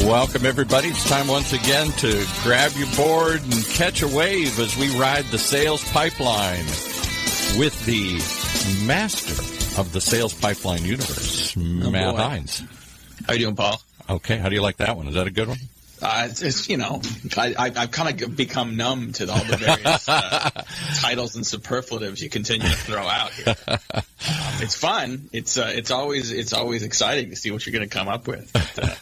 Welcome, everybody. It's time once again to grab your board and catch a wave as we ride the sales pipeline with the master of the sales pipeline universe, Matt Hines. How you doing, Paul? Okay. How do you like that one? Is that a good one? It's I've kind of become numb to all the various titles and superlatives you continue to throw out here. It's fun. It's always exciting to see what you're going to come up with. But,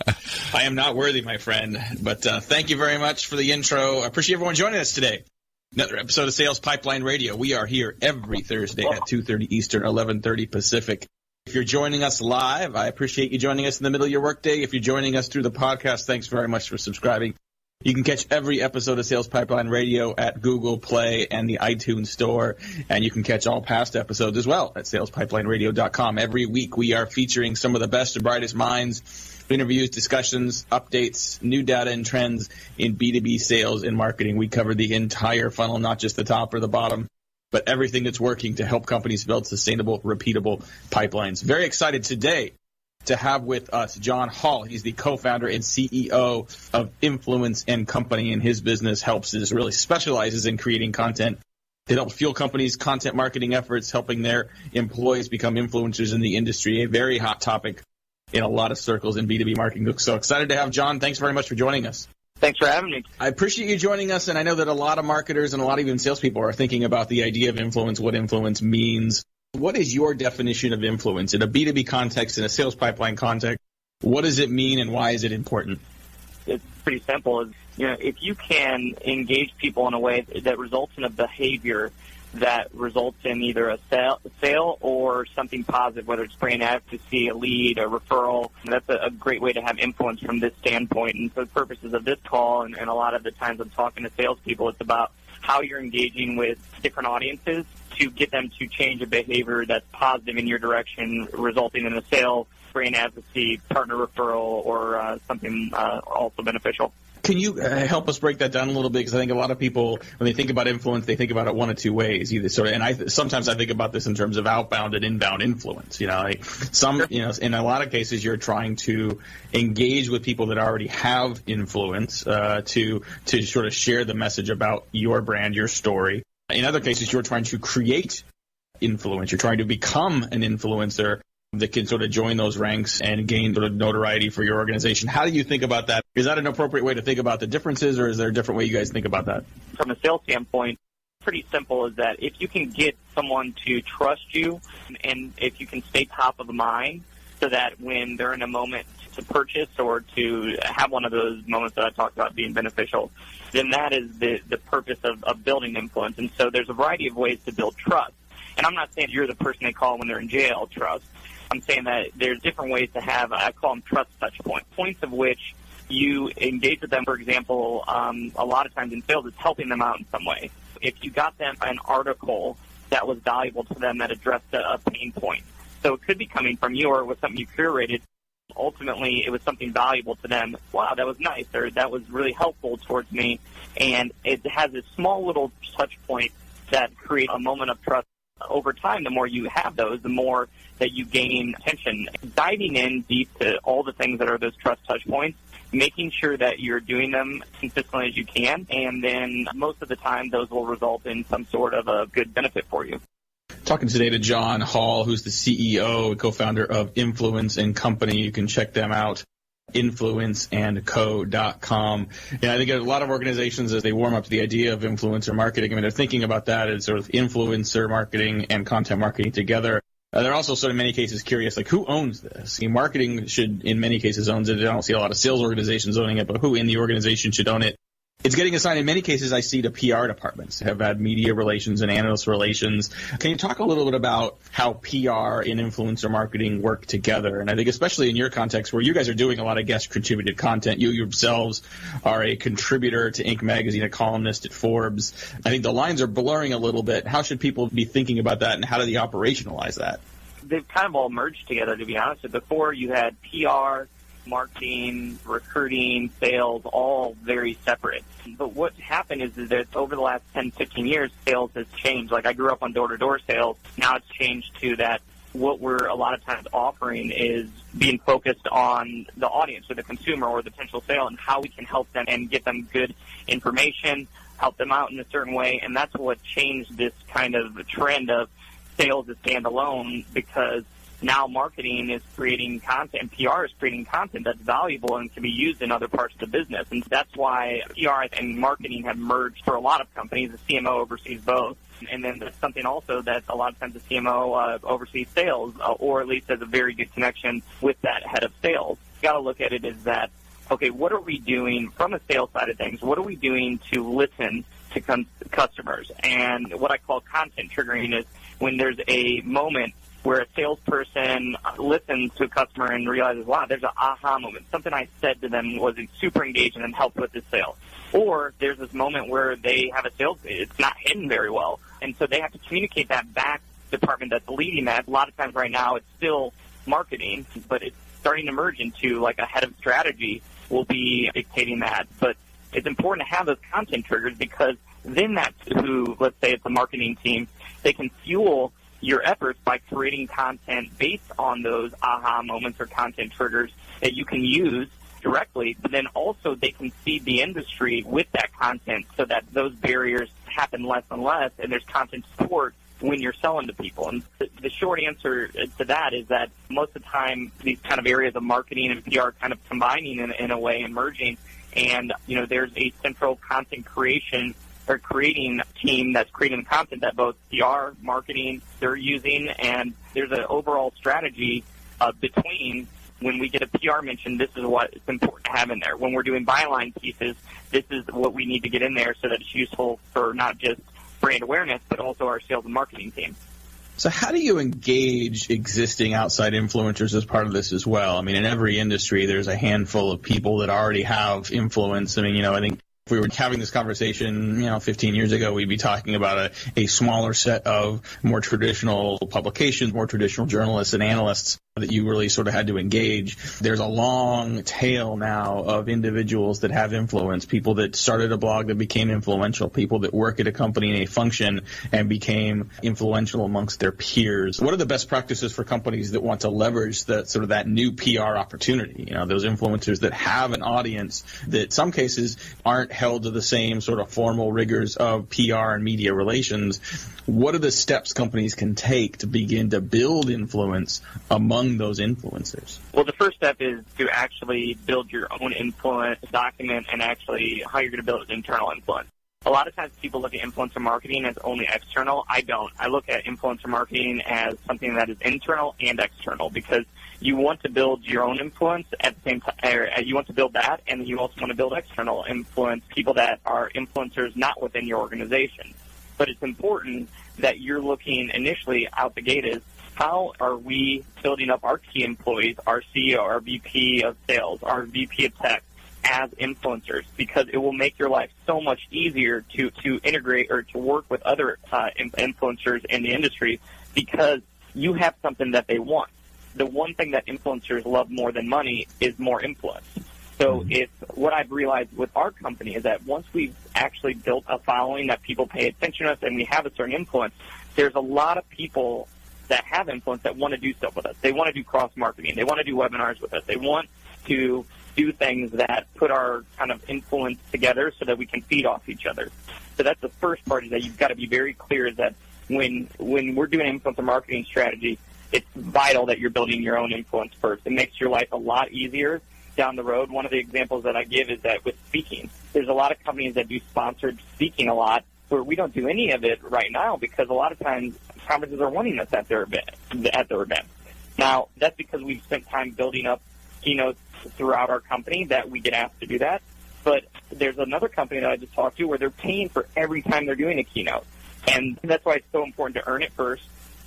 I am not worthy, my friend. But thank you very much for the intro. I appreciate everyone joining us today. Another episode of Sales Pipeline Radio. We are here every Thursday at 2:30 Eastern, 11:30 Pacific. If you're joining us live, I appreciate you joining us in the middle of your workday. If you're joining us through the podcast, thanks very much for subscribing. You can catch every episode of Sales Pipeline Radio at Google Play and the iTunes Store, and you can catch all past episodes as well at salespipelineradio.com. Every week we are featuring some of the best and brightest minds, interviews, discussions, updates, new data and trends in B2B sales and marketing. We cover the entire funnel, not just the top or the bottom, but everything that's working to help companies build sustainable, repeatable pipelines. Very excited today to have with us John Hall. He's the co-founder and CEO of Influence & Company, and his business really specializes in creating content to help fuel companies' content marketing efforts, helping their employees become influencers in the industry, a very hot topic in a lot of circles in B2B marketing. So excited to have John. Thanks very much for joining us. Thanks for having me. I appreciate you joining us, and I know that a lot of marketers and a lot of even salespeople are thinking about the idea of influence, what influence means. What is your definition of influence in a B2B context, in a sales pipeline context? What does it mean, and why is it important? It's pretty simple. If you can engage people in a way that results in a behavior that results in either a sale or something positive, whether it's brand advocacy, a lead, a referral. That's a great way to have influence from this standpoint. And for the purposes of this call, and a lot of the times I'm talking to salespeople, it's about how you're engaging with different audiences to get them to change a behavior that's positive in your direction, resulting in a sale, brand advocacy, partner referral, or something also beneficial. Can you help us break that down a little bit? Because I think a lot of people, when they think about influence, they think about it one of two ways. Sometimes I think about this in terms of outbound and inbound influence. In a lot of cases, you're trying to engage with people that already have influence to sort of share the message about your brand, your story. In other cases, you're trying to create influence. You're trying to become an influencer that can sort of join those ranks and gain sort of notoriety for your organization. How do you think about that? Is that an appropriate way to think about the differences, or is there a different way you guys think about that? From a sales standpoint, pretty simple is that if you can get someone to trust you, and if you can stay top of the mind so that when they're in a moment to purchase or to have one of those moments that I talked about being beneficial, then that is the purpose of building influence. And so there's a variety of ways to build trust. And I'm not saying you're the person they call when they're in jail, trust. I'm saying that there's different ways to have, I call them trust touch points of which you engage with them. For example, a lot of times in sales, it's helping them out in some way. If you got them an article that was valuable to them that addressed a pain point. So it could be coming from you, or it was something you curated. Ultimately, it was something valuable to them. Wow, that was nice, or that was really helpful towards me. And it has a small little touch point that create a moment of trust. Over time, the more you have those, the more that you gain attention. Diving in deep to all the things that are those trust touch points, making sure that you're doing them consistently as you can, and then most of the time those will result in some sort of a good benefit for you. Talking today to John Hall, who's the CEO and co-founder of Influence & Company. You can check them out, influenceandco.com. I think a lot of organizations, as they warm up to the idea of influencer marketing, they're thinking about that as sort of influencer marketing and content marketing together. They're also sort of in many cases curious, like, who owns this? Marketing should, in many cases, owns it. I don't see a lot of sales organizations owning it, but who in the organization should own it? It's getting assigned, in many cases, I see, to PR departments, have had media relations and analyst relations. Can you talk a little bit about how PR and influencer marketing work together? And I think especially in your context where you guys are doing a lot of guest contributed content, you yourselves are a contributor to Inc. magazine, a columnist at Forbes. I think the lines are blurring a little bit. How should people be thinking about that, and how do they operationalize that? They've kind of all merged together, to be honest. Before you had PR, marketing, recruiting, sales, all very separate. But what happened is that over the last 10, 15 years, sales has changed. Like, I grew up on door-to-door sales. Now it's changed to that what we're a lot of times offering is being focused on the audience or the consumer or the potential sale and how we can help them and get them good information, help them out in a certain way. And that's what changed this kind of trend of sales as standalone, because now marketing is creating content, PR is creating content that's valuable and can be used in other parts of the business. And that's why PR and marketing have merged for a lot of companies. The CMO oversees both. And then there's something also that a lot of times the CMO oversees sales, or at least has a very good connection with that head of sales. You got to look at it as that, okay, what are we doing from a sales side of things? What are we doing to listen to customers? And what I call content triggering is when there's a moment where a salesperson listens to a customer and realizes, wow, there's an aha moment. Something I said to them was super engaging and helped with this sale. Or there's this moment where they have a sales, it's not hidden very well. And so they have to communicate that back to the department that's leading that. A lot of times right now it's still marketing, but it's starting to merge into like a head of strategy will be dictating that. But it's important to have those content triggers, because then that's who, let's say it's a marketing team, they can fuel your efforts by creating content based on those aha moments or content triggers that you can use directly, but then also they can feed the industry with that content so that those barriers happen less and less, and there's content support when you're selling to people. And the short answer to that is that most of the time these kind of areas of marketing and PR kind of combining in a way and merging, and there's a central content creation or creating team that's creating the content that both PR, marketing, they're using, and there's an overall strategy between when we get a PR mention, this is what it's important to have in there. When we're doing byline pieces, this is what we need to get in there so that it's useful for not just brand awareness, but also our sales and marketing team. So how do you engage existing outside influencers as part of this as well? I mean, in every industry, there's a handful of people that already have influence. I mean, I think if we were having this conversation, 15 years ago, we'd be talking about a smaller set of more traditional publications, more traditional journalists and analysts that you really sort of had to engage. There's a long tail now of individuals that have influence, people that started a blog that became influential, people that work at a company in a function and became influential amongst their peers. What are the best practices for companies that want to leverage that new PR opportunity? Those influencers that have an audience that in some cases aren't held to the same sort of formal rigors of PR and media relations. What are the steps companies can take to begin to build influence among those influencers? Well, the first step is to actually build your own influence, document, and actually how you're going to build an internal influence. A lot of times people look at influencer marketing as only external. I don't. I look at influencer marketing as something that is internal and external, because you want to build your own influence at the same time. You want to build that, and you also want to build external influence, people that are influencers not within your organization. But it's important that you're looking initially out the gate is, how are we building up our key employees, our CEO, our VP of sales, our VP of tech as influencers? Because it will make your life so much easier to integrate or to work with other influencers in the industry, because you have something that they want. The one thing that influencers love more than money is more influence. So what I've realized with our company is that once we've actually built a following that people pay attention to us and we have a certain influence, there's a lot of people that have influence that want to do stuff with us. They want to do cross-marketing. They want to do webinars with us. They want to do things that put our kind of influence together so that we can feed off each other. So that's the first part, is that you've got to be very clear is that when we're doing an influencer marketing strategy, it's vital that you're building your own influence first. It makes your life a lot easier down the road. One of the examples that I give is that with speaking, there's a lot of companies that do sponsored speaking a lot, where we don't do any of it right now because a lot of times conferences are wanting us at their event. Now, that's because we've spent time building up keynotes throughout our company that we get asked to do that. But there's another company that I just talked to where they're paying for every time they're doing a keynote. And that's why it's so important to earn it first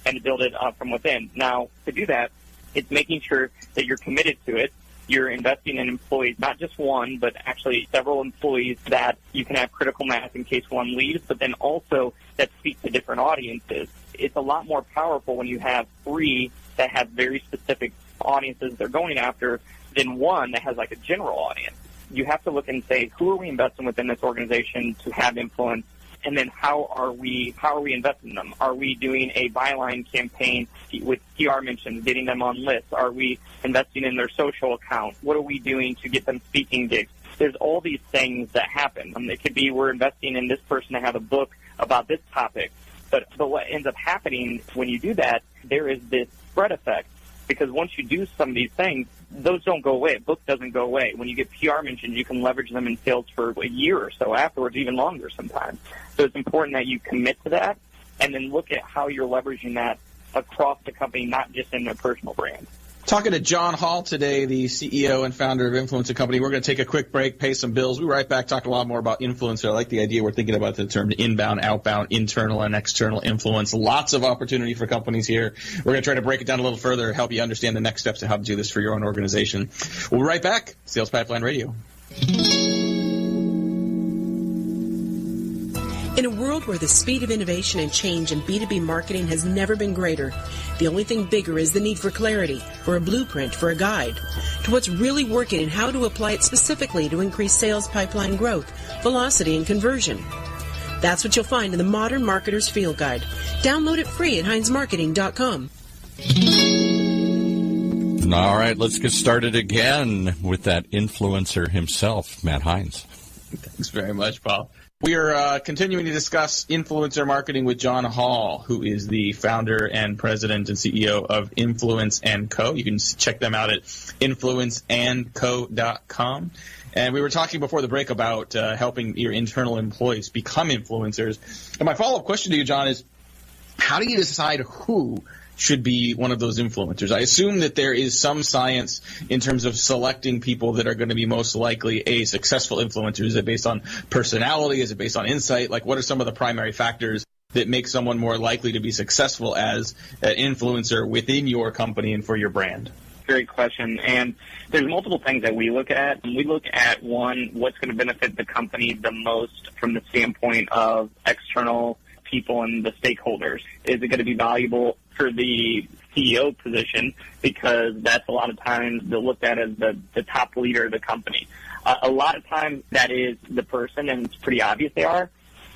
and to build it up from within. Now, to do that, it's making sure that you're committed to it. You're investing in employees, not just one, but actually several employees that you can have critical mass in case one leaves, but then also that speak to different audiences. It's a lot more powerful when you have 3 that have very specific audiences they're going after than one that has like a general audience. You have to look and say, who are we investing within this organization to have influence, And then how are we investing in them? Are we doing a byline campaign with PR mentions, getting them on lists? Are we investing in their social account? What are we doing to get them speaking gigs? There's all these things that happen. It could be we're investing in this person to have a book about this topic. But what ends up happening when you do that, there is this spread effect. Because once you do some of these things, those don't go away. A book doesn't go away. When you get PR mentions, you can leverage them in sales for a year or so afterwards, even longer sometimes. So it's important that you commit to that and then look at how you're leveraging that across the company, not just in their personal brand. Talking to John Hall today, the CEO and founder of Influencer Company. We're going to take a quick break, pay some bills. We'll be right back, talk a lot more about influencer. I like the idea we're thinking about the term inbound, outbound, internal, and external influence. Lots of opportunity for companies here. We're going to try to break it down a little further, help you understand the next steps to how to do this for your own organization. We'll be right back. Sales Pipeline Radio. In a world where the speed of innovation and change in B2B marketing has never been greater, the only thing bigger is the need for clarity, for a blueprint, for a guide to what's really working and how to apply it specifically to increase sales pipeline growth, velocity, and conversion. That's what you'll find in the Modern Marketer's Field Guide. Download it free at HeinzMarketing.com. All right, let's get started again with that influencer himself, Matt Heinz. Thanks very much, Paul. We are continuing to discuss influencer marketing with John Hall, who is the founder and president and CEO of Influence & Co. You can check them out at influenceandco.com. And we were talking before the break about helping your internal employees become influencers. And my follow-up question to you, John, is how do you decide who should be one of those influencers? I assume that there is some science in terms of selecting people that are going to be most likely a successful influencer. Is it based on personality? Is it based on insight? Like, what are some of the primary factors that make someone more likely to be successful as an influencer within your company and for your brand? Great question. And there's multiple things that we look at. We look at, one, what's going to benefit the company the most from the standpoint of external people and the stakeholders. Is it going to be valuable for the CEO position, because that's a lot of times they're looked at as the top leader of the company. A lot of times that is the person, and it's pretty obvious they are.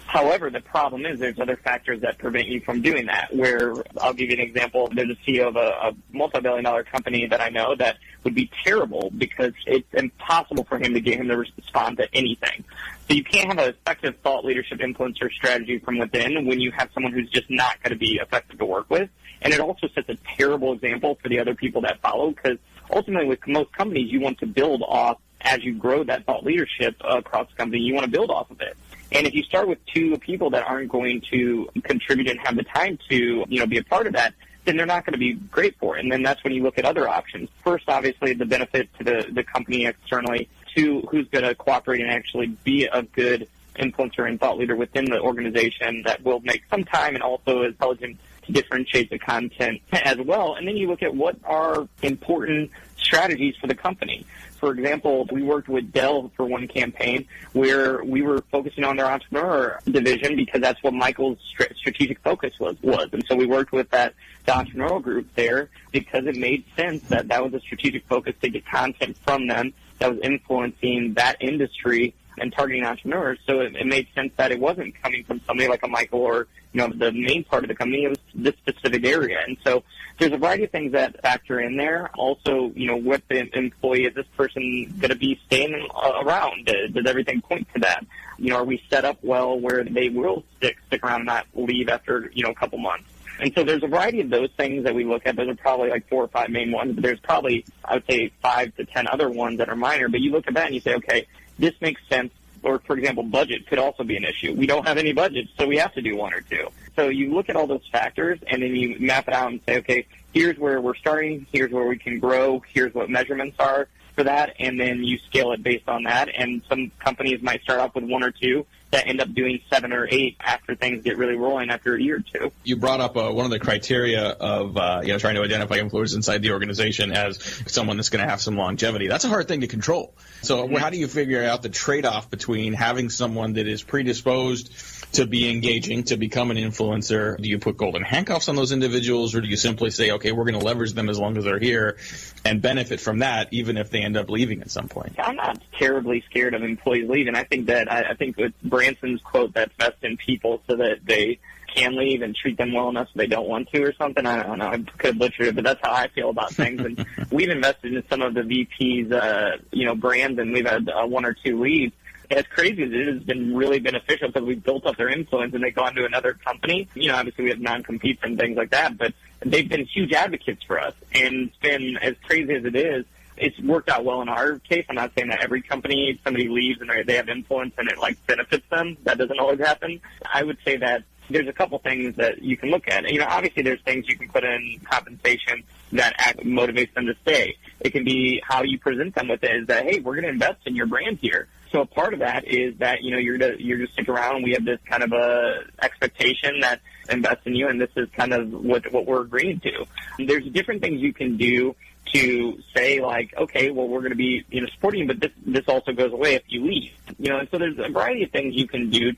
However, the problem is there's other factors that prevent you from doing that, where I'll give you an example. There's a CEO of a multi-billion-dollar company that I know that would be terrible because it's impossible for him to get him to respond to anything. So you can't have an effective thought leadership influencer strategy from within when you have someone who's just not going to be effective to work with. And it also sets a terrible example for the other people that follow, because ultimately with most companies, you want to build off, as you grow that thought leadership across the company, you want to build off of it. And if you start with two people that aren't going to contribute and have the time to, be a part of that, then they're not going to be great for it. And then that's when you look at other options. First, obviously, the benefit to the company externally. Two, who's going to cooperate and actually be a good influencer and thought leader within the organization that will make some time and also is intelligent to differentiate the content as well. And then you look at what are important strategies for the company. For example, we worked with Dell for one campaign where we were focusing on their entrepreneur division because that's what Michael's strategic focus was. And so we worked with the entrepreneurial group there because it made sense that was a strategic focus to get content from them that was influencing that industry and targeting entrepreneurs. So it made sense that it wasn't coming from somebody like a Michael or, the main part of the company. It was this specific area. And so there's a variety of things that factor in there. Also, what the employee, is this person going to be staying around? Does everything point to that? Are we set up well where they will stick around and not leave after, a couple months? And so there's a variety of those things that we look at. Those are probably like 4 or 5 main ones, but there's probably, I would say, 5 to 10 other ones that are minor. But you look at that and you say, okay, this makes sense. Or, for example, budget could also be an issue. We don't have any budget, so we have to do 1 or 2. So you look at all those factors, and then you map it out and say, okay, here's where we're starting, here's where we can grow, here's what measurements are for that, and then you scale it based on that. And some companies might start off with 1 or 2 that end up doing 7 or 8 after things get really rolling after a year or 2. You brought up one of the criteria of trying to identify influencers inside the organization as someone that's going to have some longevity. That's a hard thing to control. So how do you figure out the trade-off between having someone that is predisposed to be engaging, to become an influencer? Do you put golden handcuffs on those individuals, or do you simply say, okay, we're going to leverage them as long as they're here and benefit from that, even if they end up leaving at some point? I'm not terribly scared of employees leaving. I think what Branson's quote, that's best in people so that they can leave and treat them well enough so they don't want to or something. I don't know. I could butcher it, but that's how I feel about things. And we've invested in some of the VPs, brands, and we've had 1 or 2 leads. As crazy as it has been really beneficial because we've built up their influence and they go on to another company. Obviously we have non-competes and things like that, but they've been huge advocates for us. And it's been, as crazy as it is, it's worked out well in our case. I'm not saying that every company, somebody leaves and they have influence and it benefits them. That doesn't always happen. I would say that there's a couple things that you can look at. Obviously there's things you can put in compensation that motivates them to stay. It can be how you present them with it is that, hey, we're going to invest in your brand here. So a part of that is that, you're to stick around and we have this kind of a expectation that invest in you and this is kind of what we're agreeing to. There's different things you can do to say okay, well, we're going to be, supporting you, but this also goes away if you leave. And so there's a variety of things you can do.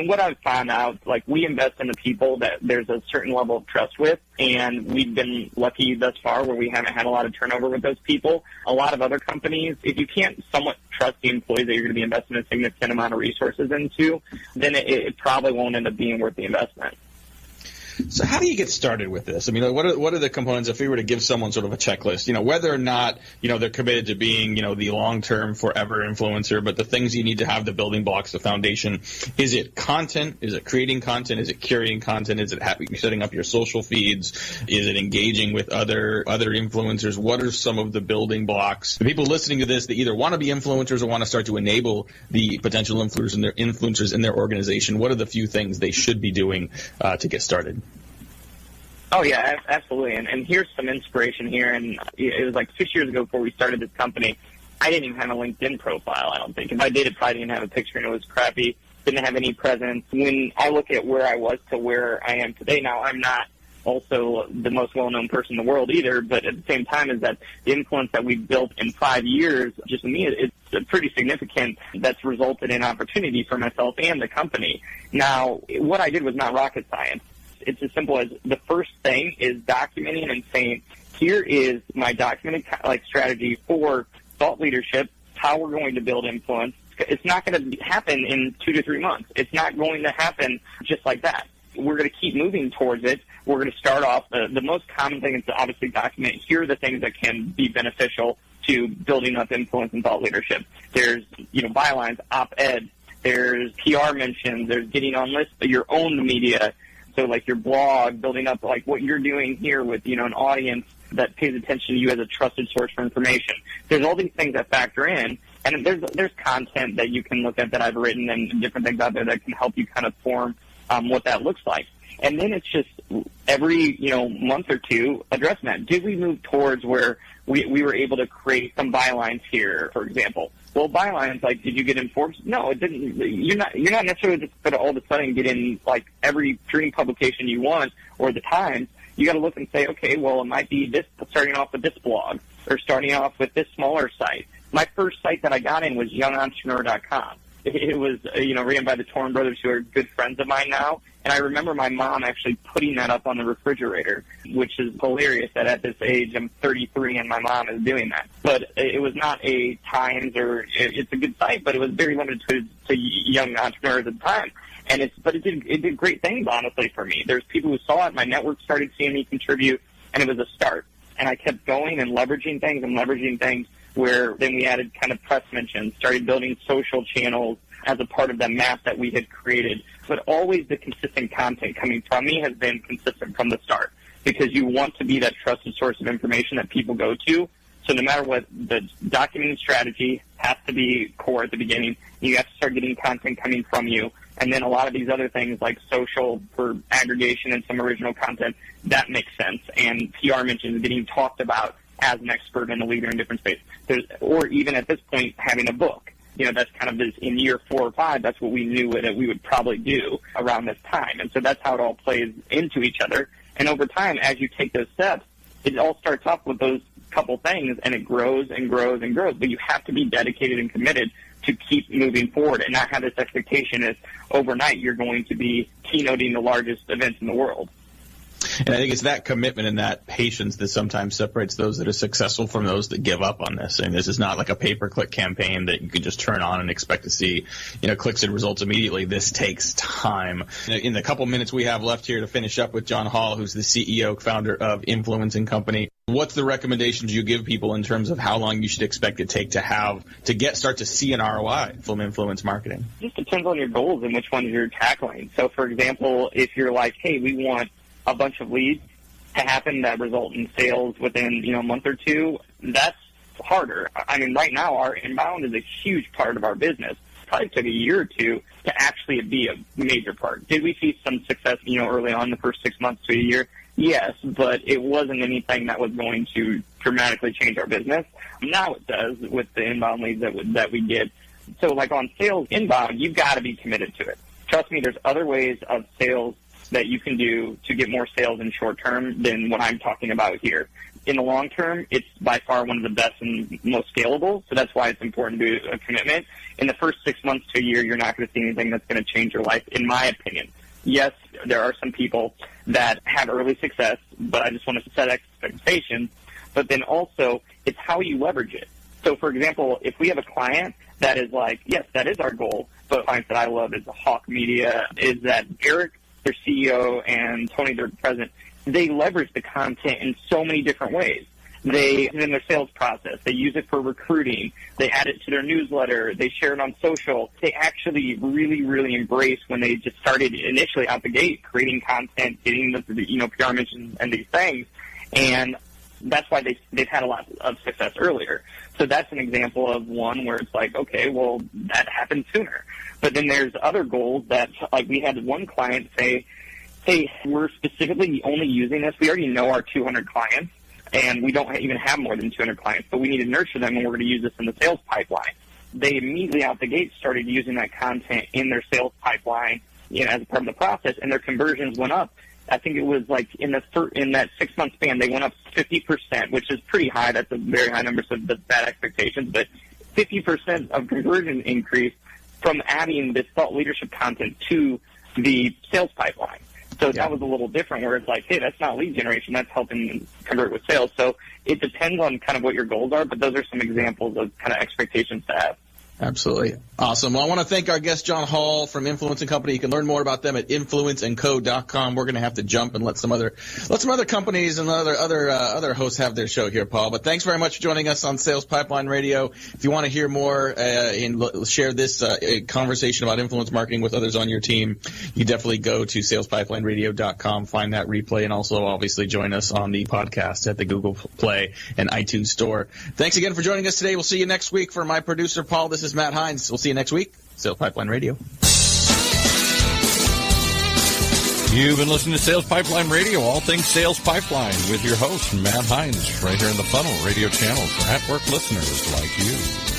What I've found out, we invest in the people that there's a certain level of trust with, and we've been lucky thus far where we haven't had a lot of turnover with those people. A lot of other companies, if you can't somewhat trust the employees that you're going to be investing a significant amount of resources into, then it probably won't end up being worth the investment. So how do you get started with this? What are the components if we were to give someone sort of a checklist, whether or not, they're committed to being, the long-term forever influencer, but the things you need to have, the building blocks, the foundation. Is it content? Is it creating content? Is it curating content? Is it setting up your social feeds? Is it engaging with other influencers? What are some of the building blocks? The people listening to this that either want to be influencers or want to start to enable the potential influencers in their organization, what are the few things they should be doing to get started? Oh, yeah, absolutely. And here's some inspiration here. And it was 6 years ago before we started this company. I didn't even have a LinkedIn profile, I don't think. If I did, it probably didn't have a picture and it was crappy. Didn't have any presence. When I look at where I was to where I am today, now I'm not also the most well-known person in the world either, but at the same time is that the influence that we've built in 5 years, just me, it's pretty significant. That's resulted in opportunity for myself and the company. Now, what I did was not rocket science. It's as simple as the first thing is documenting and saying, here is my documented strategy for thought leadership, how we're going to build influence. It's not going to happen in 2 to 3 months. It's not going to happen just like that. We're going to keep moving towards it. We're going to start off. The most common thing is to obviously document, here are the things that can be beneficial to building up influence and thought leadership. There's, bylines, op-ed. There's PR mentions. There's getting on lists, your own media. So your blog, building up what you're doing here with, an audience that pays attention to you as a trusted source for information. There's all these things that factor in, and there's content that you can look at that I've written and different things out there that can help you kind of form what that looks like. And then it's just every, month or two addressing that. Did we move towards where we were able to create some bylines here, for example? Well, bylines, did you get in Forbes? No, it didn't. You're not necessarily just going to all of a sudden get in, every dream publication you want or the Times. You got to look and say, okay, well, it might be this, starting off with this blog or starting off with this smaller site. My first site that I got in was youngentrepreneur.com. It was, ran by the Torn brothers, who are good friends of mine now. And I remember my mom actually putting that up on the refrigerator, which is hilarious that at this age, I'm 33 and my mom is doing that. But it was not a Times it's a good site, but it was very limited to young entrepreneurs at the time. And it did great things, honestly, for me. There's people who saw it. My network started seeing me contribute, and it was a start. And I kept going and leveraging things where then we added kind of press mentions, started building social channels as a part of that map that we had created. But always the consistent content coming from me has been consistent from the start, because you want to be that trusted source of information that people go to. So no matter what, the documented strategy has to be core at the beginning. You have to start getting content coming from you. And then a lot of these other things like social for aggregation and some original content, that makes sense. And PR mentions getting talked about as an expert and a leader in different spaces. Or even at this point, having a book. That's kind of this in year 4 or 5, that's what we knew that we would probably do around this time. And so that's how it all plays into each other. And over time, as you take those steps, it all starts off with those couple things, and it grows and grows and grows. But you have to be dedicated and committed to keep moving forward and not have this expectation that overnight you're going to be keynoting the largest events in the world. And I think it's that commitment and that patience that sometimes separates those that are successful from those that give up on this. And this is not like a pay-per-click campaign that you can just turn on and expect to see, clicks and results immediately. This takes time. In the couple minutes we have left here to finish up with John Hall, who's the CEO, founder of Influence & Company, what's the recommendations you give people in terms of how long you should expect it take to start to see an ROI from influence marketing? It just depends on your goals and which ones you're tackling. So, for example, if you're like, hey, we want a bunch of leads to happen that result in sales within, a month or two, that's harder. I mean, right now, our inbound is a huge part of our business. It probably took a year or two to actually be a major part. Did we see some success, early on, the first 6 months to a year? Yes, but it wasn't anything that was going to dramatically change our business. Now it does with the inbound leads that we get. So, like on sales inbound, you've got to be committed to it. Trust me, there's other ways of sales that you can do to get more sales in short term than what I'm talking about here. In the long term, it's by far one of the best and most scalable, so that's why it's important to do a commitment. In the first 6 months to a year, you're not going to see anything that's going to change your life, in my opinion. Yes, there are some people that have early success, but I just want to set expectations. But then also, it's how you leverage it. So, for example, if we have a client that is like, yes, that is our goal, but a client that I love is Hawk Media, is that Eric, their CEO, and Tony, their president, they leverage the content in so many different ways. They, in their sales process, they use it for recruiting. They add it to their newsletter. They share it on social. They actually really, really embrace when they just started initially out the gate creating content, getting the PR mentions and these things. And that's why they've had a lot of success earlier. So that's an example of one where it's like, okay, well, that happened sooner. But then there's other goals that, like, we had one client say, hey, we're specifically only using this. We already know our 200 clients. And we don't even have more than 200 clients, but we need to nurture them, and we're going to use this in the sales pipeline. They immediately out the gate started using that content in their sales pipeline, as a part of the process, and their conversions went up. I think it was like in that 6 month span, they went up 50%, which is pretty high. That's a very high number, so that's bad expectations. But 50% of conversion increase from adding this thought leadership content to the sales pipeline. So that was a little different where it's like, hey, that's not lead generation, that's helping convert with sales. So it depends on kind of what your goals are, but those are some examples of kind of expectations to have. Absolutely. Awesome. Well, I want to thank our guest, John Hall from Influence & Company. You can learn more about them at influenceandco.com. We're going to have to jump and let some other companies and other hosts have their show here, Paul. But thanks very much for joining us on Sales Pipeline Radio. If you want to hear more and share this conversation about influence marketing with others on your team, you definitely go to salespipelines.radio.com, find that replay, and also obviously join us on the podcast at the Google Play and iTunes Store. Thanks again for joining us today. We'll see you next week. For my producer, Paul, this is Matt Hines. We'll see you next week. Sales Pipeline Radio. You've been listening to Sales Pipeline Radio, all things Sales Pipeline, with your host, Matt Hines, right here in the Funnel Radio channel for at-work listeners like you.